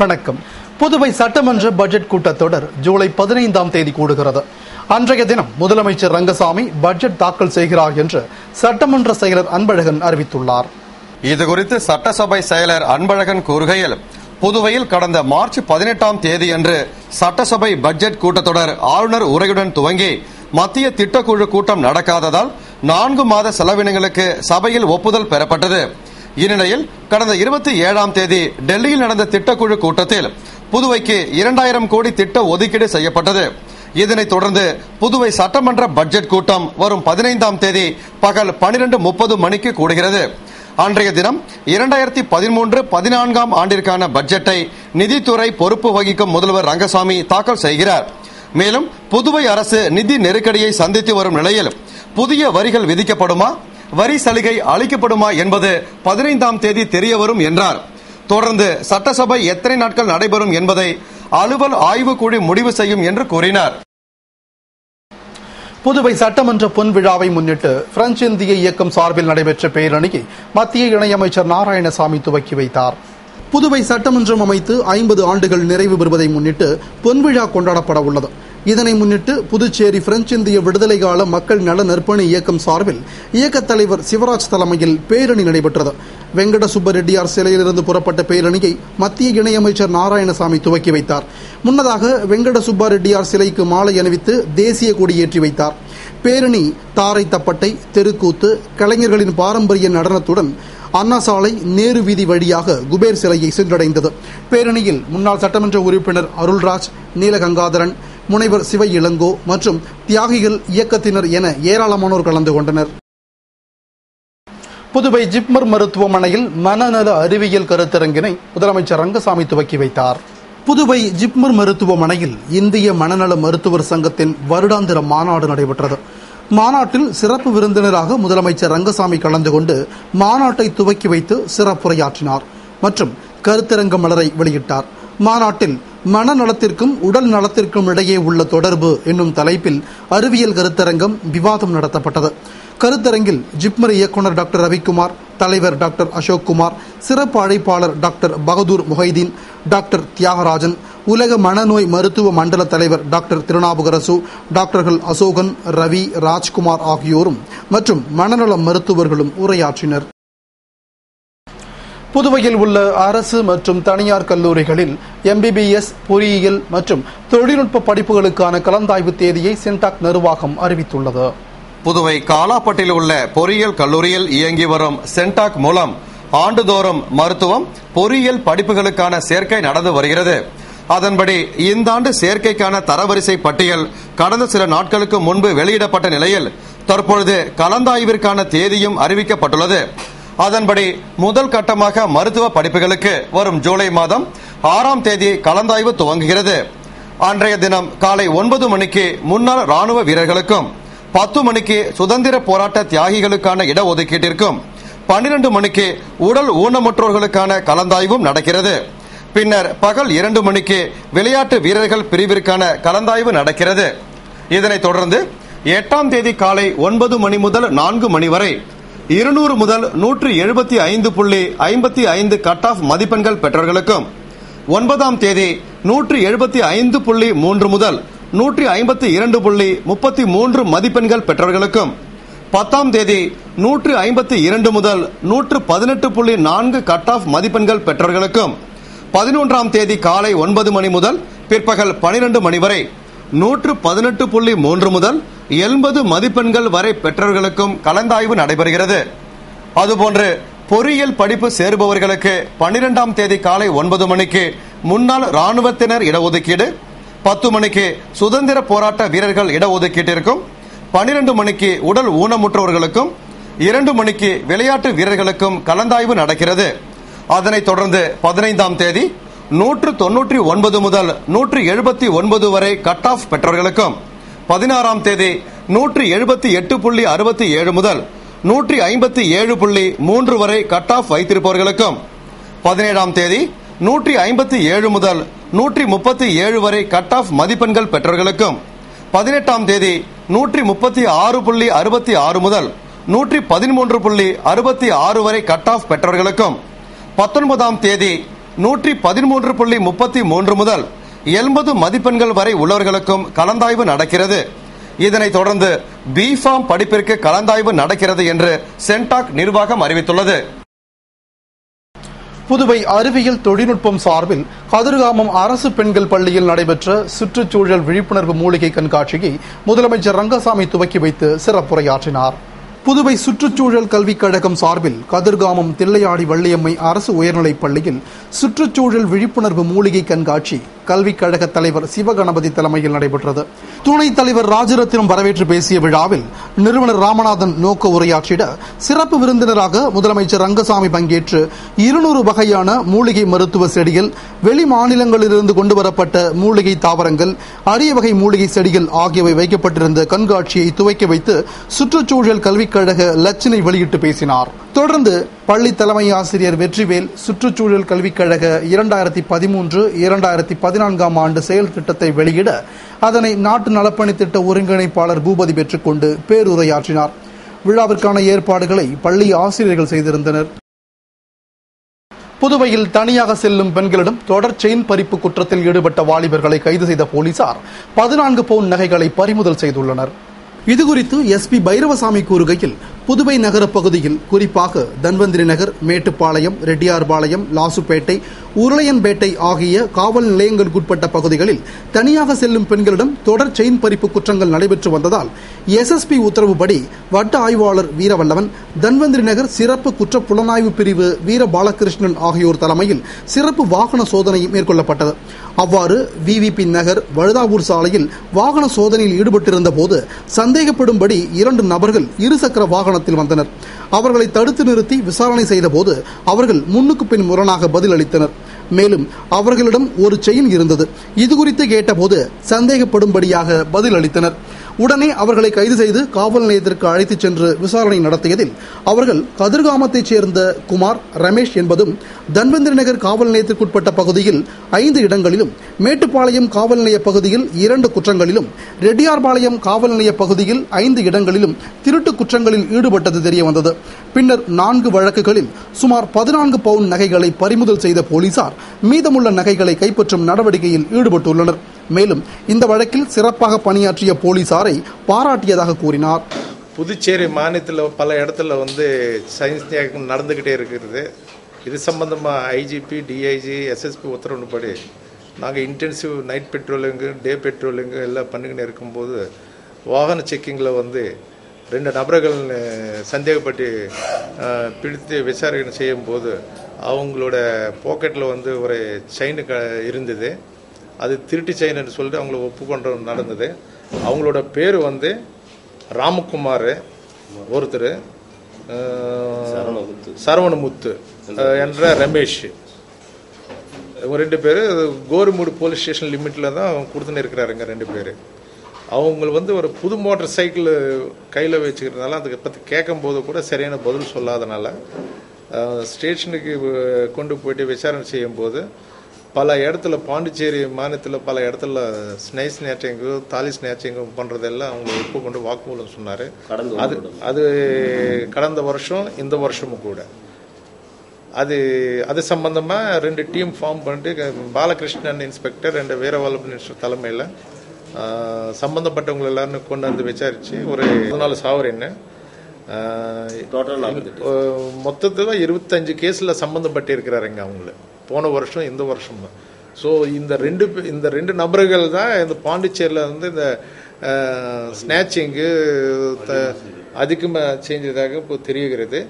வணக்கம். புதுவை சட்டமன்ற பட்ஜெட் கூட்டத்தொடர் ஜூலை 15ஆம் தேதி கூடுகிறது. அன்றைய தினம் முதலமைச்சர் ரங்கசாமி பட்ஜெட் தாக்கல் செய்கிறார் என்று சட்டமன்ற செயலர் அன்பழகன் அறிவித்துள்ளார். இதுகுறித்து சட்டசபை செயலர் அன்பழகன் கூறுகையில், புதுவையில் கடந்த மார்ச் 18ஆம் தேதியன்று சட்டசபை பட்ஜெட் கூட்டத்தொடர் ஆளுநர் உரையுடன் துவங்கி மத்திய திட்டக்குழு கூட்டம் நடக்காததால் 4 மாத செலவினங்களுக்கு சபையில் ஒப்புதல் பெறப்பட்டது. இந்நிலையில் கடந்த 27ஆம் தேதி டெல்லியில் நடந்த திட்டக்குழு கூட்டத்தில் புதுவைக்கு 2000 கோடி திட்ட ஒதுக்கீடு செய்யப்பட்டது. இதனைத் தொடர்ந்து புதுவை சட்டமன்ற பட்ஜெட் கூட்டம் வரும் 15ஆம் தேதி பகல் 12:30 மணிக்கு கூடுகிறது. அன்றைய தினம் 2013-14ஆம் ஆண்டிற்கான பட்ஜெட்டை நிதித்துறை பொறுப்பு வகிக்கும் முதல்வர் ரங்கசாமி தாக்கல் செய்கிறார். மேலும் புதுவை அரசு நிதி நெருக்கடியை சந்தித்து வரும் நிலையில் புதிய வரிகள் விதிக்கப்படுமா, வரி சலுகை அளிக்கப்படுமா என்பது 15ஆம் தேதி தெரியவரும் என்றார். தொடர்ந்து சட்டசபை எத்தனை நாட்கள் நடைபெறும் என்பதை அலுவல் ஆய்வுக்குழு முடிவு செய்யும் என்று கூறினார். புதுவை சட்டமன்ற பொன் விழாவை முன்னிட்டு பிரெஞ்சு இந்திய இயக்கம் சார்பில் நடைபெற்ற பேரணியை மத்திய இணையமைச்சர் நாராயணசாமி துவக்கி வைத்தார். புதுவை சட்டமன்றம் அமைத்து 50 ஆண்டுகள் நிறைவு பெறுவதை முன்னிட்டு பொன்விழா கொண்டாடப்பட உள்ளது. இதனை முன்னிட்டு புதுச்சேரி பிரெஞ்சு இந்திய விடுதலை கால மக்கள் நல நற்பணி இயக்கம் சார்பில் இயக்கத் தலைவர் சிவராஜ் தலைமையில் பேரணி நடைபெற்றது. வெங்கட சுப்ப ரெட்டியார் சிலையிலிருந்து புறப்பட்ட பேரணியை மத்திய இணையமைச்சர் நாராயணசாமி துவக்கி வைத்தார். முன்னதாக வெங்கட சுப்பா ரெட்டியார் சிலைக்கு மாலை அணிவித்து தேசிய கொடி ஏற்றி வைத்தார். பேரணி தாரை தப்பட்டை, தெருக்கூத்து, கலைஞர்களின் பாரம்பரிய நடனத்துடன் அண்ணா சாலை, நேரு வீதி வழியாக குபேர் சிலையை சென்றடைந்தது. பேரணியில் முன்னாள் சட்டமன்ற உறுப்பினர் அருள்ராஜ், நீலகங்காதரன், முனைவர் சிவ இளங்கோ மற்றும் தியாகிகள் இயக்கத்தினர் என ஏராளமானோர் கலந்து கொண்டனர். புதுவை ஜிப்மர் மருத்துவமனையில் மனநல அறிவியல் கருத்தரங்கினை முதலமைச்சர் ரங்கசாமி துவக்கி வைத்தார். புதுவை ஜிப்மர் மருத்துவமனையில் இந்திய மனநல மருத்துவர் சங்கத்தின் வருடாந்திர மாநாடு நடைபெற்றது. மாநாட்டில் சிறப்பு விருந்தினராக முதலமைச்சர் ரங்கசாமி கலந்து கொண்டு மாநாட்டை துவக்கி வைத்து சிறப்புரையாற்றினார் மற்றும் கருத்தரங்க மலரை வெளியிட்டார். மாநாட்டில் மனநலத்திற்கும் உடல் நலத்திற்கும் இடையே உள்ள தொடர்பு என்னும் தலைப்பில் அறிவியல் கருத்தரங்கம் விவாதம் நடத்தப்பட்டது. கருத்தரங்கில் ஜிப்மர் இயக்குநர் டாக்டர் ரவிக்குமார், தலைவர் டாக்டர் அசோக் குமார், சிறப்பு அழைப்பாளர் டாக்டர் பகதூர் முஹைதீன், டாக்டர் தியாகராஜன், உலக மனநோய் மருத்துவ மண்டல தலைவர் டாக்டர் திருநாவுக்கரசு, டாக்டர்கள் அசோகன், ரவி, ராஜ்குமார் ஆகியோரும் மற்றும் மனநல மருத்துவர்களும் உரையாற்றினர். புதுவையில் உள்ள அரசு மற்றும் தனியார் கல்லூரிகளில் MBBS, பொறியியல் மற்றும் தொழில்நுட்ப படிப்புகளுக்கான கலந்தாய்வு தேதியை சென்டாக் நிர்வாகம் அறிவித்துள்ளது. புதுவை காலாப்பட்டில் உள்ள பொறியியல் கல்லூரியில் இயங்கி வரும் சென்டாக் மூலம் ஆண்டுதோறும் மருத்துவம், பொறியியல் படிப்புகளுக்கான சேர்க்கை நடந்து வருகிறது. அதன்படி இந்த ஆண்டு சேர்க்கைக்கான தரவரிசை பட்டியல் கடந்த சில நாட்களுக்கு முன்பு வெளியிடப்பட்ட நிலையில் தற்பொழுது கலந்தாய்விற்கான தேதியும் அறிவிக்கப்பட்டுள்ளது. அதன்படி முதல் கட்டமாக மருத்துவ படிப்புகளுக்கு வரும் ஜூலை மாதம் 6ஆம் தேதி கலந்தாய்வு துவங்குகிறது. அன்றைய தினம் காலை 9 மணிக்கு முன்னாள் ராணுவ வீரர்களுக்கும், 10 மணிக்கு சுதந்திர போராட்ட தியாகிகளுக்கான இடஒதுக்கீட்டிற்கும், 12 மணிக்கு உடல் ஊனமுற்றோர்களுக்கான கலந்தாய்வும் நடக்கிறது. பின்னர் பகல் 2 மணிக்கு விளையாட்டு வீரர்கள் பிரிவிற்கான கலந்தாய்வு நடக்கிறது. இதனைத் தொடர்ந்து 8ஆம் தேதி காலை 9 மணி முதல் 4 மணி வரை 200 முதல் 175.55 கட் ஆஃப் மதிப்பெண்கள் பெற்றவர்களுக்கும், 9ஆம் தேதி 175.3 முதல் 152.33 மதிப்பெண்கள் பெற்றவர்களுக்கும், 10ஆம் தேதி 152 முதல் 118.4 கட் ஆஃப் மதிப்பெண்கள் பெற்றவர்களுக்கும், 11ஆம் தேதி காலை 9 மணி முதல் பிற்பகல் 12 மணி வரை 118.3 முதல் 80 மதிப்பெண்கள் வரை பெற்றவர்களுக்கும் கலந்தாய்வு நடைபெறுகிறது. அதுபோன்று பொறியியல் படிப்பு சேருபவர்களுக்கு 12ஆம் தேதி காலை 9 மணிக்கு முன்னாள் ராணுவத்தினர் இடஒதுக்கீடு, 10 மணிக்கு சுதந்திர போராட்ட வீரர்கள் இடஒதுக்கீட்டிற்கும், 12 மணிக்கு உடல் ஊனமுற்றவர்களுக்கும், 2 மணிக்கு விளையாட்டு வீரர்களுக்கும் கலந்தாய்வு நடக்கிறது. அதனைத் தொடர்ந்து 15ஆம் தேதி 199 முதல் 179 வரை கட் ஆஃப் பெற்றவர்களுக்கும், 16ஆம் தேதி 178.67 முதல் 157.3 வரை கட் ஆஃப் வைத்திருப்பவர்களுக்கும், 17ஆம் தேதி 157 முதல் 137 வரை கட் ஆஃப் மதிப்பெண்கள் பெற்றவர்களுக்கும், 18ஆம் தேதி 136.66 முதல் 113.66 வரை கட் ஆஃப் பெற்றவர்களுக்கும், 19ஆம் தேதி 113.33 முதல் 80 மதிப்பெண்கள் வரை உள்ளவர்களுக்கும் கலந்தாய்வு நடக்கிறது. இதனைத் தொடர்ந்து பிஃபார்ம் படிப்பிற்கு கலந்தாய்வு நடக்கிறது என்று சென்டாக் நிர்வாகம் அறிவித்துள்ளது. புதுவை அறிவியல் தொழில்நுட்பம் சார்பில் கதிர்காமம் அரசு பெண்கள் பள்ளியில் நடைபெற்ற சுற்றுச்சூழல் விழிப்புணர்வு மூலிகை கண்காட்சியை முதலமைச்சர் ரங்கசாமி துவக்கி வைத்து சிறப்புரையாற்றினார். புதுவை சுற்றுச்சூழல் கல்விக் கழகம் சார்பில் கதிர்காமம் தில்லையாடி வள்ளியம்மை அரசு உயர்நிலைப் பள்ளியில் சுற்றுச்சூழல் விழிப்புணர்வு மூலிகை கண்காட்சி கல்விக் கழக தலைவர் சிவகணபதி தலைமையில் நடைபெற்றது. துணைத் தலைவர் ராஜரத்தினம் வரவேற்று பேசிய விழாவில் நிறுவனர் ராமநாதன் நோக்க உரையாற்றிட சிறப்பு விருந்தினராக முதலமைச்சர் ரங்கசாமி பங்கேற்று 200 வகையான மூலிகை மருத்துவ செடிகள், வெளி மாநிலங்களிலிருந்து கொண்டுவரப்பட்ட மூலிகை தாவரங்கள், அரிய வகை மூலிகை செடிகள் ஆகியவை வைக்கப்பட்டிருந்த கண்காட்சியை துவக்கி வைத்து சுற்றுச்சூழல் கல்விக் கழக லட்சணை வெளியிட்டு பேசினார். தொடர்ந்து பள்ளி தலைமை ஆசிரியர் வெற்றிவேல் சுற்றுச்சூழல் கல்விக் கழக 2013-2014 ஆண்டு செயல் திட்டத்தை வெளியிட அதனை நாட்டு நலப்பணி திட்ட ஒருங்கிணைப்பாளர் பூபதி பெற்றுக்கொண்டு பேருரையாற்றினார். விழாவிற்கான ஏற்பாடுகளை பள்ளி ஆசிரியர்கள் செய்திருந்தனர். புதுவையில் தனியாக செல்லும் பெண்களிடம் தொடர் செயின் பறிப்பு குற்றத்தில் ஈடுபட்ட வாலிபர்களை கைது செய்த போலீசார் 14 பவுன் நகைகளை பறிமுதல் செய்துள்ளனர். இதுகுறித்து எஸ்பி பைரவசாமி கூறுகையில், புதுவை நகர பகுதியில் குறிப்பாக தன்வந்திரி நகர், மேட்டுப்பாளையம், ரெட்டியார்பாளையம், லாசுப்பேட்டை, உருளையன்பேட்டை ஆகிய காவல் நிலையங்களுக்குட்பட்ட பகுதிகளில் தனியாக செல்லும் பெண்களிடம் தொடர் செயின் பறிப்பு குற்றங்கள் நடைபெற்று வந்ததால் எஸ்எஸ்பி உத்தரவுப்படி வட்ட ஆய்வாளர் வீரவல்லவன், தன்வந்திரி நகர் சிறப்பு குற்ற புலனாய்வு பிரிவு வீர பாலகிருஷ்ணன் ஆகியோர் தலைமையில் சிறப்பு வாகன சோதனை மேற்கொள்ளப்பட்டது. அவ்வாறு விவிபி நகர் வழுதாவூர் சாலையில் வாகன சோதனையில் ஈடுபட்டிருந்த போது சந்தேகப்படும்படி 2 நபர்கள் இருசக்கர வாகனத்தில் வந்தனர். அவர்களை தடுத்து நிறுத்தி விசாரணை செய்த போது அவர்கள் முன்னுக்கு பின் முரணாக பதில் அளித்தனர். மேலும் அவர்களிடம் ஒரு செயின் இருந்தது. இதுகுறித்து கேட்டபோது சந்தேகப்படும்படியாக பதில் அளித்தனர். உடனே அவர்களை கைது செய்து காவல் நிலையத்திற்கு அழைத்துச் சென்று விசாரணை நடத்தியதில் அவர்கள் கதிர்காமத்தைச் சேர்ந்த குமார், ரமேஷ் என்பதும் தன்வந்திரி நகர் காவல் நிலையத்திற்குட்பட்ட பகுதியில் 5 இடங்களிலும், மேட்டுப்பாளையம் காவல் நிலைய பகுதியில் 2 குற்றங்களிலும், ரெட்டியார்பாளையம் காவல் நிலைய பகுதியில் 5 இடங்களிலும் திருட்டு குற்றங்களில் ஈடுபட்டது தெரியவந்தது. பின்னர் 4 வழக்குகளில் சுமார் 14 பவுன் நகைகளை பறிமுதல் செய்த போலீசார் மீதமுள்ள நகைகளை கைப்பற்றும் நடவடிக்கையில் ஈடுபட்டுள்ளனர். மேலும் இந்த வழக்கில் சிறப்பாக பணியாற்றிய போலீசாரை பாராட்டியதாக கூறினார். புதுச்சேரி மாநிலத்தில் பல இடத்துல சயின்ஸ் தியாகம் நடந்துக்கிட்டே இருக்கிறது. இது சம்பந்தமாக ஐஜிபி, டிஐஜி, எஸ்எஸ்பி உத்தரவுப்படி நாங்கள் இன்டென்சிவ் நைட் பெட்ரோலிங்கு, டே பெட்ரோலிங்கு எல்லாம் பண்ணிக்கிட்டு இருக்கும்போது வாகன செக்கிங்கில் 2 நபர்கள் சந்தேகப்பட்டு பிடித்து விசாரணை செய்யும்போது அவங்களோட பாக்கெட்டில் ஒரு செயின் இருந்தது. அது திருட்டு செயின் என்று சொல்லிட்டு அவங்கள ஒப்புக்கொண்டு நடந்தது. அவங்களோட பேர் ராமகுமார், ஒருத்தர் சரவணமுத்து என்ற ரமேஷ், இவங்க 2 பேர் கோரிமூடு போலீஸ் ஸ்டேஷன் லிமிட்டில் தான் கொடுத்துன்னு இருக்கிறாருங்க. 2 பேர் அவங்க ஒரு புது மோட்டார் சைக்கிள் கையில் வச்சுக்கிறதுனால அதுக்கு பற்றி கேட்கும்போது கூட சரியான பதில் சொல்லாதனால ஸ்டேஷனுக்கு கொண்டு போயிட்டு விசாரணை செய்யும்போது பல இடத்துல பாண்டிச்சேரி மாநிலத்தில் பல இடத்துல ஸ்னைஸ் ஸ்நேச்சிங்கு, தாலி ஸ்நேச்சிங்கு பண்ணுறதெல்லாம் அவங்க ஒப்புக்கொண்டு வாக்குமூலம் சொன்னார். அது கடந்த வருஷம், இந்த வருஷமும் கூட அது சம்பந்தமாக 2 டீம் ஃபார்ம் பண்ணிட்டு பாலகிருஷ்ணன் இன்ஸ்பெக்டர், 2 வீரவல்லபன் இன்ஸ்பெக்டர் தலைமையில் சம்பந்தப்பட்டவங்க எல்லாரும் கொண்டு வந்து விசாரிச்சு ஒரு 14 சாவரின்னு மொத்தத்தில் 25 கேஸில் சம்பந்தப்பட்டு இருக்கிறாருங்க அவங்கள போன வருஷம், இந்த வருஷம் தான். ஸோ இந்த ரெண்டு நபர்கள் தான் இந்த பாண்டிச்சேரியில் இந்த ஸ்நாச்சிங்கு அதிகமாக செஞ்சதாக இப்போ தெரிகிறது.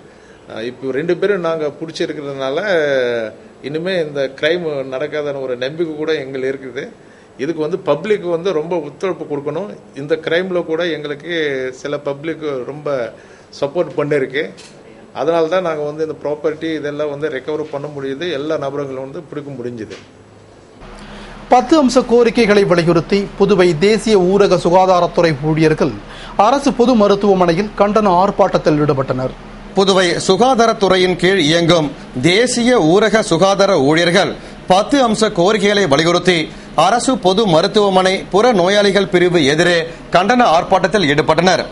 இப்போ 2 பேரும் நாங்கள் பிடிச்சிருக்கிறதுனால இனிமேல் இந்த கிரைம் நடக்காதான ஒரு நம்பிக்கை கூட எங்களுக்கு இருக்குது. இதுக்கு பப்ளிக் ரொம்ப ஒத்துழைப்பு கொடுக்கணும். இந்த கிரைமில் கூட எங்களுக்கு சில பப்ளிக் ரொம்ப சப்போர்ட் பண்ணிருக்கு. அதனால தான் நாங்கள் இந்த ப்ராப்பர்ட்டி இதெல்லாம் ரெக்கவர் பண்ண முடியுது. எல்லா நபர்களும் பிடிக்க முடிஞ்சுது. 10 அம்ச கோரிக்கைகளை வலியுறுத்தி புதுவை தேசிய ஊரக சுகாதாரத்துறை ஊழியர்கள் அரசு பொது மருத்துவமனையில் கண்டன ஆர்ப்பாட்டத்தில் ஈடுபட்டனர். புதுவை சுகாதாரத்துறையின் கீழ் இயங்கும் தேசிய ஊரக சுகாதார ஊழியர்கள் 10 அம்ச கோரிக்கைகளை வலியுறுத்தி அரசு பொது மருத்துவமனை புற நோயாளிகள் பிரிவு எதிரே கண்டன ஆர்ப்பாட்டத்தில் ஈடுபட்டனர்.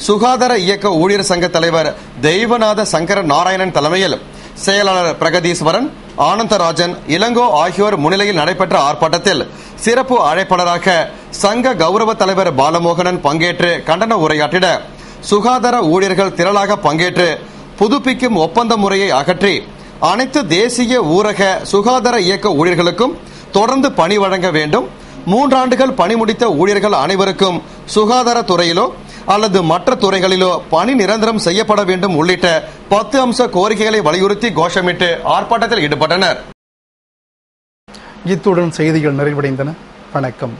சுகாதார இயக்க ஊழியர் சங்க தலைவர் தெய்வநாத சங்கர நாராயணன் தலைமையில் செயலாளர் பிரகதீஸ்வரன், ஆனந்தராஜன், இளங்கோ ஆகியோர் முன்னிலையில் நடைபெற்ற ஆர்ப்பாட்டத்தில் சிறப்பு அழைப்பாளராக சங்க கௌரவ தலைவர் பாலமோகனன் பங்கேற்று கண்டன உரையாற்றிட சுகாதார ஊழியர்கள் திரளாக பங்கேற்று புதுப்பிக்கும் ஒப்பந்த முறையை அகற்றி அனைத்து தேசிய ஊரக சுகாதார இயக்க ஊழியர்களுக்கும் தொடர்ந்து பணி வழங்க வேண்டும், 3 ஆண்டுகள் பணி முடித்த ஊழியர்கள் அனைவருக்கும் சுகாதாரத்துறையிலோ அல்லது மற்ற துறைகளிலோ பணி நிரந்தரம் செய்யப்பட வேண்டும் உள்ளிட்ட 10 அம்ச கோரிக்கைகளை வலியுறுத்தி கோஷமிட்டு ஆர்ப்பாட்டத்தில் ஈடுபட்டனர். இத்துடன் செய்திகள் நிறைவடைந்தன. வணக்கம்.